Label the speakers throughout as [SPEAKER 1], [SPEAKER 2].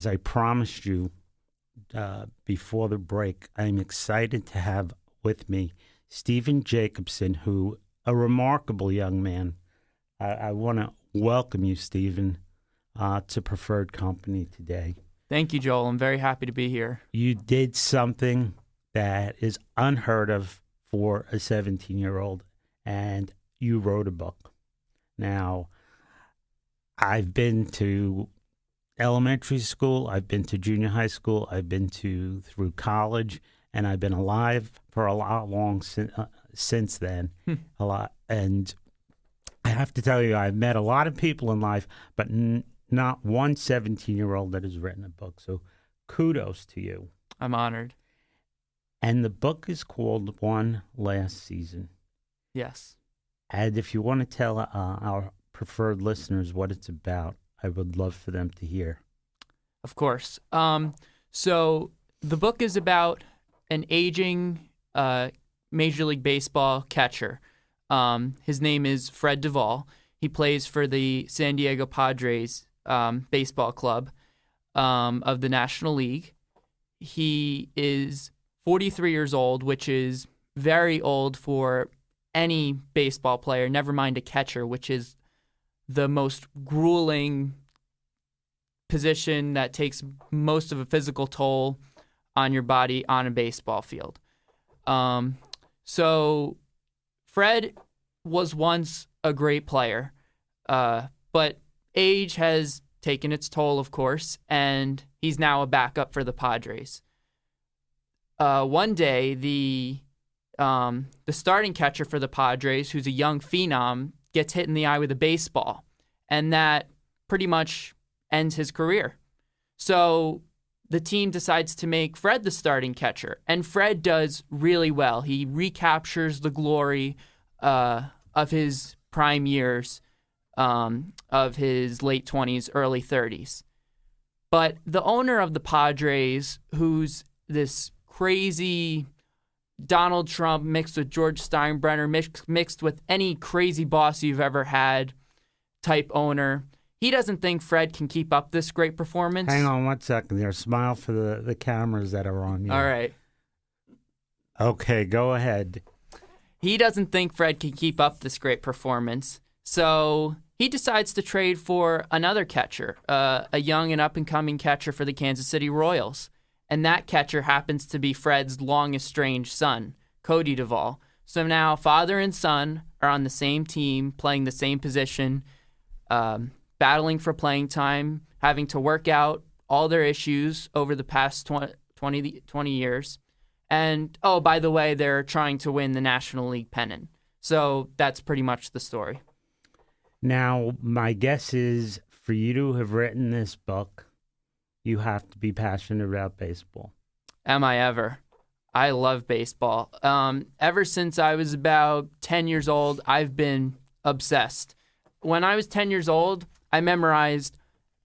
[SPEAKER 1] as I promised you before the break, I'm excited to have with me Steven Jacobson, who a remarkable young man. I want to welcome you, Steven, to Preferred Company today.
[SPEAKER 2] Thank you, Joel. I'm very happy to be here.
[SPEAKER 1] You did something that is unheard of for a 17-year-old, and you wrote a book. Now, I've been to elementary school, I've been to junior high school, I've been through college, and I've been alive for a lot long since then. A lot, and I have to tell you, I've met a lot of people in life, but not one 17-year-old that has written a book. So kudos to you.
[SPEAKER 2] I'm honored.
[SPEAKER 1] And the book is called One Last Season.
[SPEAKER 2] Yes.
[SPEAKER 1] And if you want to tell our preferred listeners what it's about, I would love for them to hear.
[SPEAKER 2] Of course. So the book is about an aging Major League Baseball catcher. His name is Fred Duvall. He plays for the San Diego Padres baseball club of the National League. He is 43 years old, which is very old for any baseball player, never mind a catcher, which is the most grueling position that takes most of a physical toll on your body on a baseball field. So Fred was once a great player, but age has taken its toll, of course, and he's now a backup for the Padres. One day, the starting catcher for the Padres, who's a young phenom, gets hit in the eye with a baseball, and that pretty much ends his career. So the team decides to make Fred the starting catcher, and Fred does really well. He recaptures the glory of his prime years, of his late 20s, early 30s. But the owner of the Padres, who's this crazy Donald Trump mixed with George Steinbrenner, mixed with any crazy boss you've ever had type owner, he doesn't think Fred can keep up this great performance.
[SPEAKER 1] Hang on 1 second there. Smile for the cameras that are on you.
[SPEAKER 2] All right.
[SPEAKER 1] Okay, go ahead.
[SPEAKER 2] He doesn't think Fred can keep up this great performance, so he decides to trade for another catcher, a young and up-and-coming catcher for the Kansas City Royals. And that catcher happens to be Fred's long-estranged son, Cody Duvall. So now father and son are on the same team, playing the same position, battling for playing time, having to work out all their issues over the past 20 years. And, oh, by the way, they're trying to win the National League pennant. So that's pretty much the story.
[SPEAKER 1] Now, my guess is for you to have written this book, you have to be passionate about baseball.
[SPEAKER 2] Am I ever? I love baseball. Ever since I was about 10 years old, I've been obsessed. When I was 10 years old, I memorized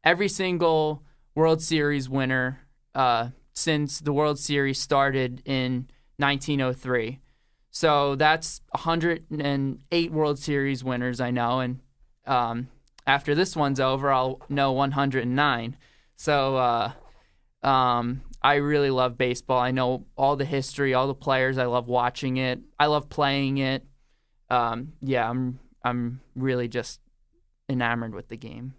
[SPEAKER 2] every single World Series winner since the World Series started in 1903. So that's 108 World Series winners I know, and after this one's over, I'll know 109. So I really love baseball. I know all the history, all the players. I love watching it. I love playing it. I'm really just enamored with the game.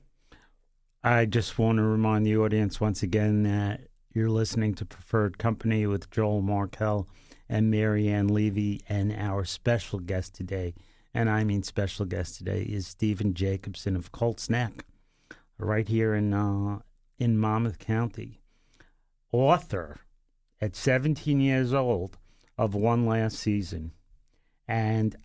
[SPEAKER 1] I just want to remind the audience once again that you're listening to Preferred Company with Joel Markel and Marianne Levy, and our special guest today, and I mean special guest today, is Steven Jacobson of Colts Neck, right here in Monmouth County. Author at 17 years old of One Last Season. And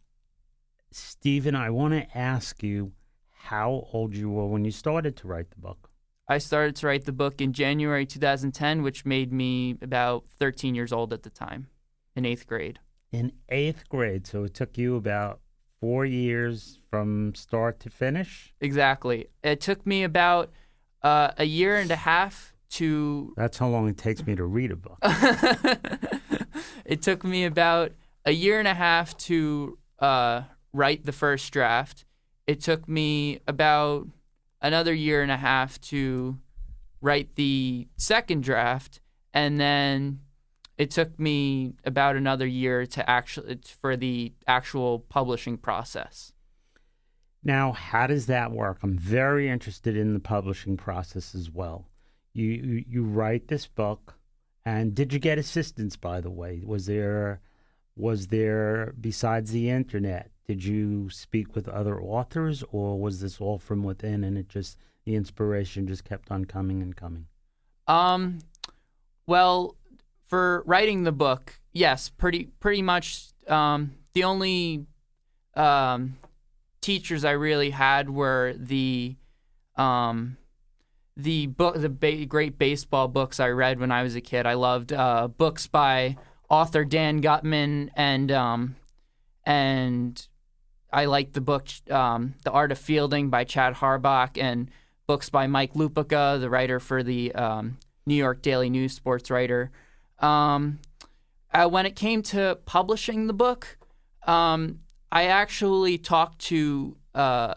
[SPEAKER 1] Steven, I want to ask you how old you were when you started to write the book.
[SPEAKER 2] I started to write the book in January 2010, which made me about 13 years old at the time, in 8th grade.
[SPEAKER 1] In 8th grade, so it took you about 4 years from start to finish?
[SPEAKER 2] Exactly. It took me about a year and a half to...
[SPEAKER 1] That's how long it takes me to read a book.
[SPEAKER 2] It took me about a year and a half to write the first draft. It took me about another year and a half to write the second draft, and then it took me about another year for the actual publishing process.
[SPEAKER 1] Now, how does that work? I'm very interested in the publishing process as well. You write this book, and did you get assistance, by the way? Was there besides the internet? Did you speak with other authors, or was this all from within, and the inspiration just kept on coming and coming?
[SPEAKER 2] Well, for writing the book, yes, pretty much. The only teachers I really had were the great baseball books I read when I was a kid. I loved books by author Dan Gutman, and I liked the book The Art of Fielding by Chad Harbach, and books by Mike Lupica, the writer for the New York Daily News sports writer. When it came to publishing the book, I actually talked to a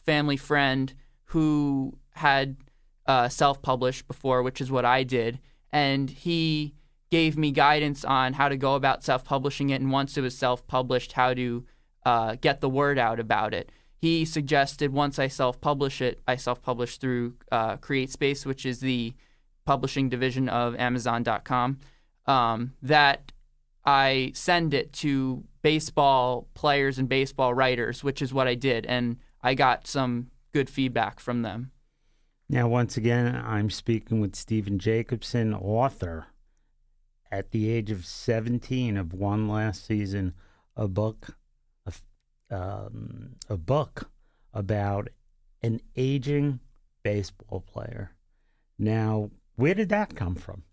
[SPEAKER 2] family friend who had self-published before, which is what I did, and he gave me guidance on how to go about self-publishing it, and once it was self-published, how to get the word out about it. He suggested once I self-publish it, I self-publish through CreateSpace, which is the publishing division of Amazon.com, that I send it to baseball players and baseball writers, which is what I did, and I got some good feedback from them.
[SPEAKER 1] Now, once again, I'm speaking with Steven Jacobson, author, at the age of 17 of one last season, a book about an aging baseball player. Now, where did that come from?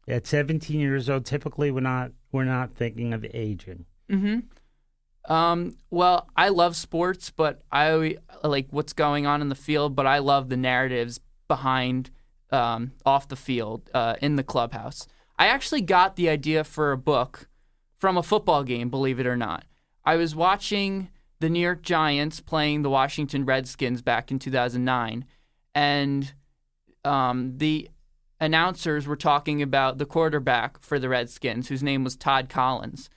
[SPEAKER 1] At 17 years old, typically we're not thinking of aging.
[SPEAKER 2] Mm-hmm. Well, I love sports, but I like what's going on in the field, but I love the narratives behind off the field in the clubhouse. I actually got the idea for a book from a football game, believe it or not. I was watching the New York Giants playing the Washington Redskins back in 2009, and the announcers were talking about the quarterback for the Redskins, whose name was Todd Collins.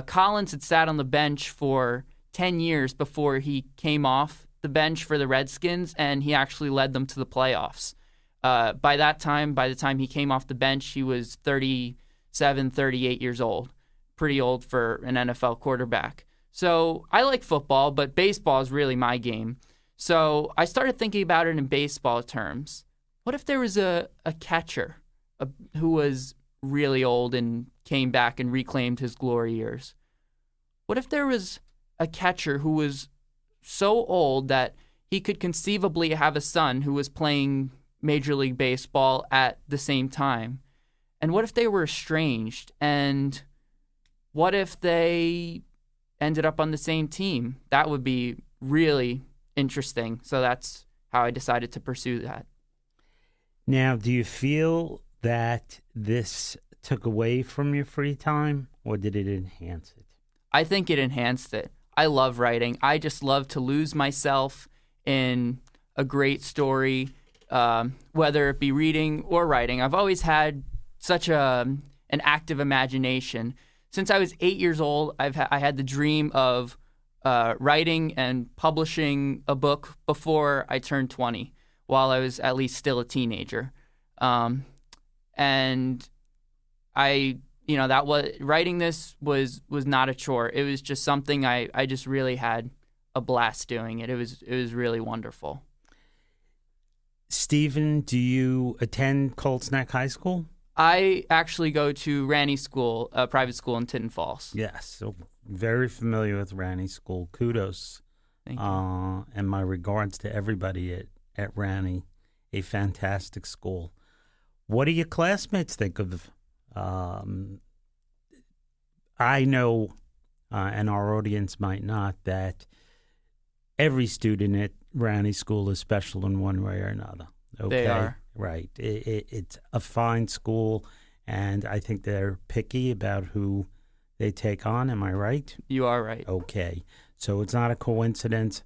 [SPEAKER 2] Collins had sat on the bench for 10 years before he came off the bench for the Redskins, and he actually led them to the playoffs. By the time he came off the bench, he was 37, 38 years old. Pretty old for an NFL quarterback. So I like football, but baseball is really my game. So I started thinking about it in baseball terms. What if there was a catcher who was really old and came back and reclaimed his glory years? What if there was a catcher who was so old that he could conceivably have a son who was playing Major League Baseball at the same time? And what if they were estranged? And what if they ended up on the same team? That would be really interesting. So that's how I decided to pursue that.
[SPEAKER 1] Now, do you feel that this took away from your free time, or did it enhance it?
[SPEAKER 2] I think it enhanced it. I love writing. I just love to lose myself in a great story, whether it be reading or writing. I've always had such an active imagination. Since I was 8 years old, I had the dream of writing and publishing a book before I turned 20, while I was at least still a teenager. And writing this was not a chore. It was just something I just really had a blast doing it. It was really wonderful.
[SPEAKER 1] Steven, do you attend Colts Neck High School?
[SPEAKER 2] I actually go to Ranney School, a private school in Tinton Falls.
[SPEAKER 1] Yes, so very familiar with Ranney School. Kudos.
[SPEAKER 2] Thank you.
[SPEAKER 1] And my regards to everybody at Ranney, a fantastic school. What do your classmates think of? I know, and our audience might not, that every student at Ranney School is special in one way or another. Okay?
[SPEAKER 2] They are.
[SPEAKER 1] Right. It's a fine school, and I think they're picky about who they take on. Am I right?
[SPEAKER 2] You are right.
[SPEAKER 1] Okay. So it's not a coincidence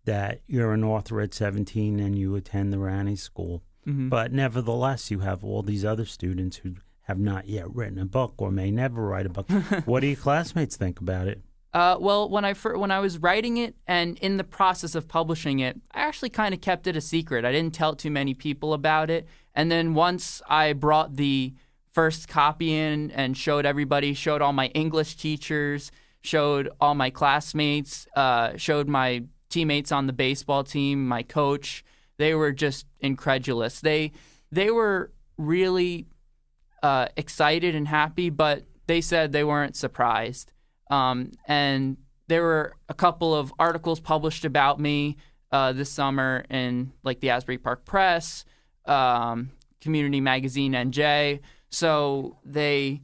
[SPEAKER 1] that you're an author at 17 and you attend the Ranney School. But nevertheless, you have all these other students who have not yet written a book or may never write a book. What do your classmates think about it?
[SPEAKER 2] Well, when I was writing it and in the process of publishing it, I actually kind of kept it a secret. I didn't tell too many people about it. And then once I brought the first copy in and showed everybody, showed all my English teachers, showed all my classmates, showed my teammates on the baseball team, my coach, they were just incredulous. They were really excited and happy, but they said they weren't surprised. And there were a couple of articles published about me this summer in like the Asbury Park Press, Community Magazine, NJ. So the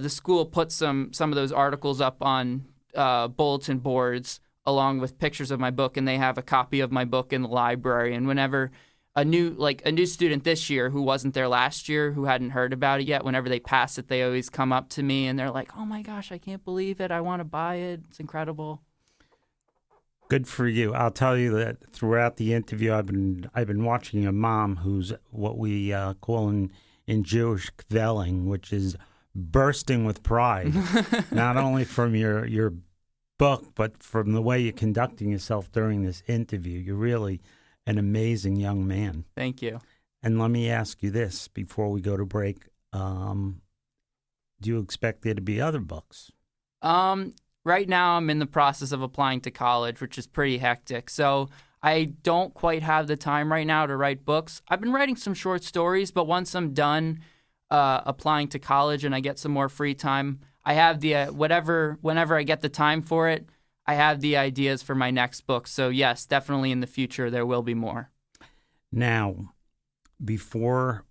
[SPEAKER 2] school put some of those articles up on bulletin boards along with pictures of my book, and they have a copy of my book in the library. And whenever a new student this year who wasn't there last year, who hadn't heard about it yet, whenever they pass it, they always come up to me and they're like, "Oh my gosh, I can't believe it! I want to buy it. It's incredible."
[SPEAKER 1] Good for you. I'll tell you that throughout the interview, I've been watching a mom who's what we call in Jewish kvelling, which is bursting with pride, not only from your book, but from the way you're conducting yourself during this interview. You're really an amazing young man.
[SPEAKER 2] Thank you.
[SPEAKER 1] And let me ask you this before we go to break. Do you expect there to be other books?
[SPEAKER 2] Right now I'm in the process of applying to college, which is pretty hectic. So I don't quite have the time right now to write books. I've been writing some short stories, but once I'm done applying to college and I get some more free time, I have the whenever I get the time for it, I have the ideas for my next book. So yes, definitely in the future there will be more.
[SPEAKER 1] Now, before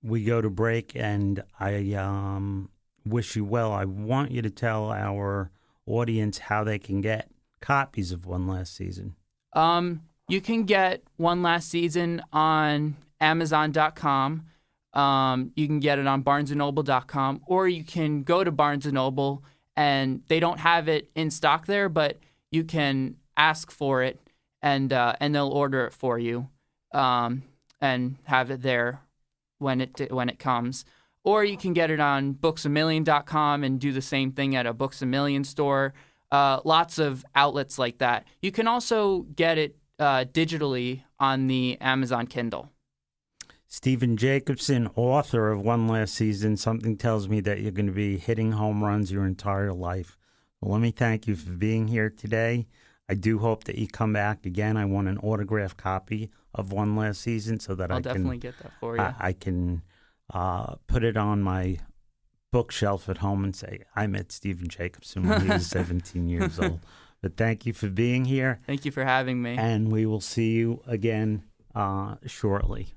[SPEAKER 1] we go to break, and I wish you well, I want you to tell our audience how they can get copies of One Last Season.
[SPEAKER 2] You can get One Last Season on Amazon.com. You can get it on BarnesandNoble.com, or you can go to Barnes and Noble, and they don't have it in stock there, but you can ask for it, and they'll order it for you, and have it there when it comes. Or you can get it on BooksAMillion.com and do the same thing at a Books A Million store. Lots of outlets like that. You can also get it digitally on the Amazon Kindle.
[SPEAKER 1] Steven Jacobson, author of One Last Season. Something tells me that you're going to be hitting home runs your entire life. Well, let me thank you for being here today. I do hope that you come back again. I want an autographed copy of One Last Season so that
[SPEAKER 2] I'll definitely get that for you.
[SPEAKER 1] I can put it on my bookshelf at home and say, I met Steven Jacobson when he was 17 years old. But thank you for being here.
[SPEAKER 2] Thank you for having me.
[SPEAKER 1] And we will see you again shortly.